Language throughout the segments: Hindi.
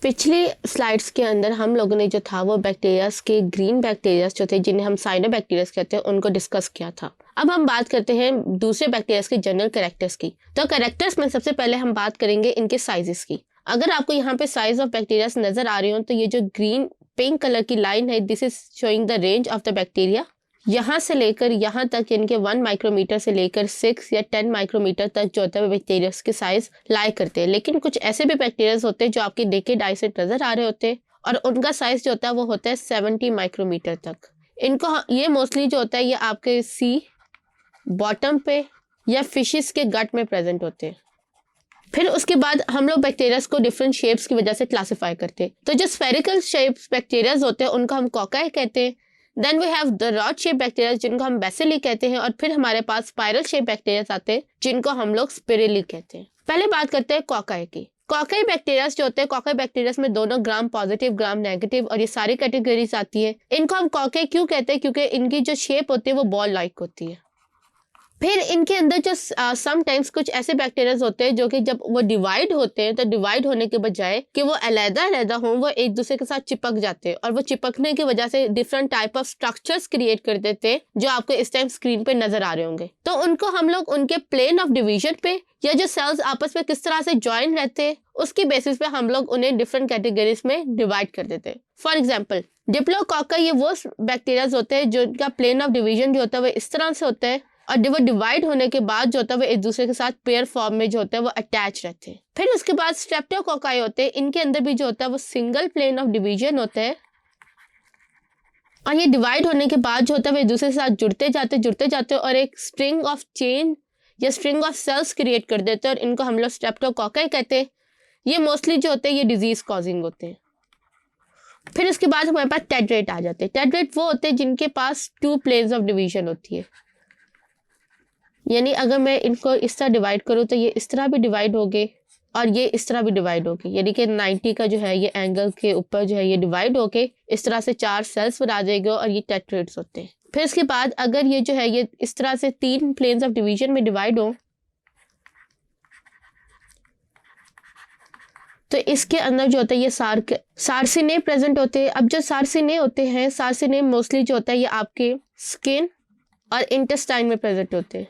पिछली स्लाइड्स के अंदर हम लोगों ने जो था वो बैक्टीरियाज के ग्रीन बैक्टीरियाज जो थे जिन्हें हम साइनोबैक्टीरियाज कहते हैं उनको डिस्कस किया था। अब हम बात करते हैं दूसरे बैक्टीरियाज के जनरल कैरेक्टर्स की। तो कैरेक्टर्स में सबसे पहले हम बात करेंगे इनके साइजेस की। अगर आपको यहाँ पे साइज ऑफ बैक्टीरियाज नजर आ रही हो तो ये जो ग्रीन पिंक कलर की लाइन है, this is showing the range of the bacteria. यहाँ से लेकर यहाँ तक इनके 1 माइक्रोमीटर से लेकर 6 या 10 माइक्रोमीटर तक जो होता है बैक्टीरिया के साइज लाई करते हैं। लेकिन कुछ ऐसे भी बैक्टीरिया होते हैं जो आपके नेकेड आई से नजर आ रहे होते हैं और उनका साइज जो होता है वो होता है 70 माइक्रोमीटर तक। इनको ये मोस्टली जो होता है ये आपके सी बॉटम पे या फिशेस के गट में प्रेजेंट होते हैं। फिर उसके बाद हम लोग बैक्टीरियाज को डिफरेंट शेप्स की वजह से क्लासिफाई करते हैं। तो जो स्फेरिकल शेप्स बैक्टीरियाज होते हैं उनको हम कोकाई कहते हैं। Then we have the rod shape bacteria जिनको हम बेसिली कहते हैं और फिर हमारे पास स्पाइरल शेप बैक्टीरिया आते हैं जिनको हम लोग स्पिरिली कहते हैं। पहले बात करते हैं कोकाई की। कोकाई बैक्टीरिया जो होते हैं, कोकाई बैक्टीरिया में दोनों ग्राम पॉजिटिव ग्राम नेगेटिव और ये सारी कैटेगरीज आती है। इनको हम कोकाई क्यों कहते हैं? क्योंकि इनकी जो शेप होती है वो बॉल लाइक होती है। फिर इनके अंदर जो समटाइम्स कुछ ऐसे बैक्टीरियाज होते हैं जो कि जब वो डिवाइड होते हैं तो डिवाइड होने के बजाय कि वो अलग-अलग हो, वो एक दूसरे के साथ चिपक जाते हैं और वो चिपकने की वजह से different type of structures create कर देते हैं जो आपको इस टाइम स्क्रीन पे नजर आ रहे होंगे। तो उनको हम लोग उनके प्लेन ऑफ डिवीजन पे या जो सेल्स आपस में किस तरह से ज्वाइन रहते हैं उसकी बेसिस पे हम लोग उन्हें डिफरेंट कैटेगरीज में डिवाइड कर देते हैं। फॉर एग्जाम्पल डिप्लोकोका, ये वो बैक्टीरियाज होते हैं जो इनका प्लेन ऑफ डिवीजन जो होता है वो इस तरह से होता है और जब वो डिवाइड होने के बाद जो होता है वो एक दूसरे के साथ पेयर फॉर्म में जो होता है वो अटैच रहते हैं। फिर उसके बाद स्ट्रेप्टोकोकाई होते हैं। इनके अंदर भी जो होता है वो सिंगल प्लेन ऑफ डिवीजन होता है और ये डिवाइड होने के बाद जो होता है वो एक दूसरे के साथ जुड़ते जाते और एक स्ट्रिंग ऑफ चेन या स्ट्रिंग ऑफ सेल्स क्रिएट कर देते हैं और इनको हम लोग स्ट्रेप्टोकोकाई कहते हैं। ये मोस्टली जो होते हैं ये डिजीज कॉजिंग होते हैं। फिर उसके बाद हमारे पास टेट्रेट आ जाते हैं। टेट्रेट वो होते हैं जिनके पास 2 प्लेन्स ऑफ डिवीजन होती है, यानी अगर मैं इनको इस तरह डिवाइड करूँ तो ये इस तरह भी डिवाइड होगे और ये इस तरह भी डिवाइड होगी, यानी कि 90 का जो है ये एंगल के ऊपर जो है ये डिवाइड होके इस तरह से 4 सेल्स बना जाएंगे और ये टेट्रेट्स होते हैं। फिर इसके बाद अगर ये जो है ये इस तरह से 3 प्लेन्स ऑफ डिवीजन में डिवाइड हो तो इसके अंदर जो होता है ये सार्सिने प्रेजेंट होते हैं। अब जो सार्सिने होते हैं, सार्सिने मोस्टली जो होता है ये आपके स्किन और इंटेस्टाइन में प्रेजेंट होते हैं।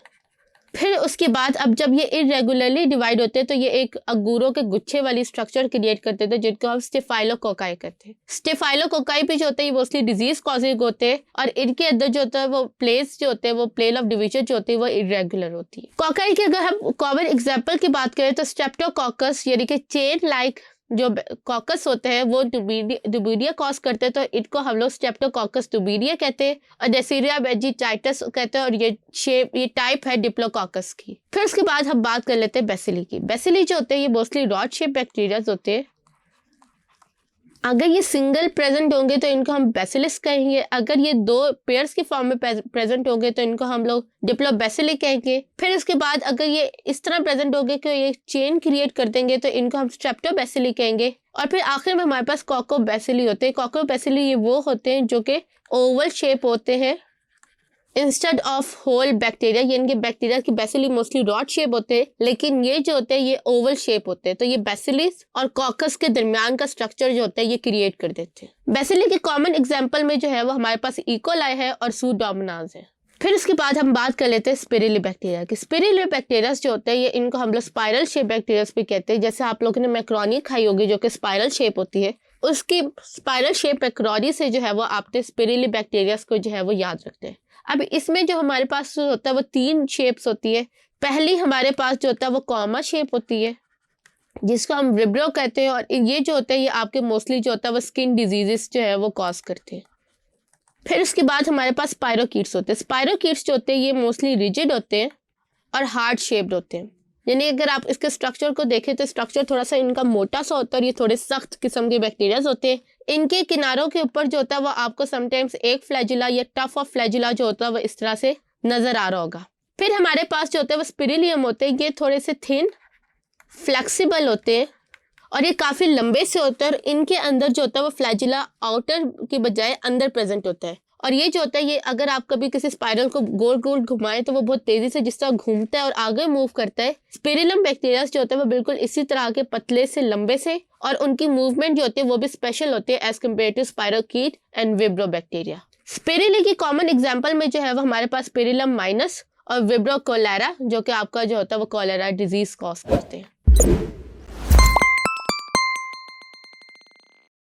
फिर उसके बाद अब जब ये इरेगुलरली डिवाइड होते हैं तो ये एक अंगूरों के गुच्छे वाली स्ट्रक्चर क्रिएट करते थे जिनको हम स्टेफाइलोकोकाई कहते हैं। स्टेफाइलोकोकाई भी जो होते हैं ये मोस्टली डिजीज कॉजिंग होते हैं और इनके अंदर जो होता है वो प्लेस जो होते हैं वो प्लेन ऑफ डिवीजन जो होती है वो इरेगुलर होती है। कोकाई की अगर हम कॉमन एग्जाम्पल की बात करें तो स्ट्रेप्टोकोकस यानी कि चेन लाइक जो कॉकस होते हैं वो दुबीडिया कॉज करते हैं तो इनको हम लोग स्ट्रेप्टोकोकस दुबीडिया कहते हैं और नेसेरिया वेजिटाइटस कहते हैं और ये टाइप है डिप्लोकोकस की। फिर उसके बाद हम बात कर लेते हैं बेसिली की। बेसिली जो होते हैं ये मोस्टली रॉड शेप बैक्टीरिया होते हैं। अगर ये सिंगल प्रेजेंट होंगे तो इनको हम बेसिलिस कहेंगे। अगर ये 2 पेयर्स की फॉर्म में प्रेजेंट होंगे तो इनको हम लोग डिप्लोबेसिली कहेंगे। फिर इसके बाद अगर ये इस तरह प्रेजेंट होंगे कि ये चेन क्रिएट कर देंगे तो इनको हम स्ट्रेप्टोबेसिली कहेंगे। और फिर आखिर में हमारे पास कोकोबेसिली होते हैं। कोकोबेसिली ये वो होते हैं जो कि ओवल शेप होते हैं इंस्टेड ऑफ होल बैक्टीरिया। ये इनके बैक्टीरिया की बेसिली मोस्टली रॉड शेप होते हैं लेकिन ये जो होते हैं ये ओवल शेप होते हैं। तो ये बेसिलिस और कॉकस के दरमियान का स्ट्रक्चर जो होता है ये क्रिएट कर देते हैं। बेसिली के कॉमन एग्जांपल में जो है वो हमारे पास इकोलाई है और सूडोमोनास है। फिर उसके बाद हम बात कर लेते हैं स्पिरिली बैक्टीरिया की। स्पिरिली बैक्टीरिया जो होते हैं ये इनको हम लोग स्पाइरल शेप बैक्टीरिया भी कहते हैं। जैसे आप लोगों ने मैक्रोनी खाई होगी जो कि स्पाइरल शेप होती है, उसकी स्पाइरल शेप मैक्रोनी से जो है वो आपने स्पिरिली बैक्टीरिया को जो है वो याद रखते हैं। अब इसमें जो हमारे पास जो होता है वो 3 शेप्स होती है। पहली हमारे पास जो होता है वो कॉमा शेप होती है जिसको हम विब्रो कहते हैं और ये जो होता है ये आपके मोस्टली जो होता है वो स्किन डिजीजेस जो है वो कॉज करते हैं। फिर उसके बाद हमारे पास स्पाइरोकीट्स होते हैं। स्पाइरोकीट्स जो होते हैं ये मोस्टली रिजिड होते हैं और हार्ड शेप्ड होते हैं, यानी अगर आप इसके स्ट्रक्चर को देखें तो स्ट्रक्चर थोड़ा सा इनका मोटा सा होता है और ये थोड़े सख्त किस्म के बैक्टीरियाज होते हैं। इनके किनारों के ऊपर जो होता है वो आपको समटाइम्स एक फ्लैजुला या टफ ऑफ फ्लैजुला जो होता है वो इस तरह से नजर आ रहा होगा। फिर हमारे पास जो होता है वो स्पिरिलियम होते हैं। ये थोड़े से थिन फ्लेक्सिबल होते हैं और ये काफी लंबे से होते हैं और इनके अंदर जो होता है वो फ्लैजुला आउटर की बजाय अंदर प्रेजेंट होता है और ये जो होता है ये अगर आप कभी किसी स्पाइरल को गोल गोल घुमाएं तो वो बहुत तेजी से जिस तरह घूमता है और आगे मूव करता है। स्पिरिलम बैक्टीरिया जो होता है वो बिल्कुल इसी तरह के पतले से लंबे से, और उनकी मूवमेंट जो होती है वो भी स्पेशल होती है as compared to spirochete and vibrio bacteria. Spirilli की कॉमन एग्जाम्पल में जो है वो हमारे पास स्पिरिलम माइनस और विब्रो कोलेरा, जो कि आपका जो होता है वो कोलेरा डिजीज कॉज करते हैं।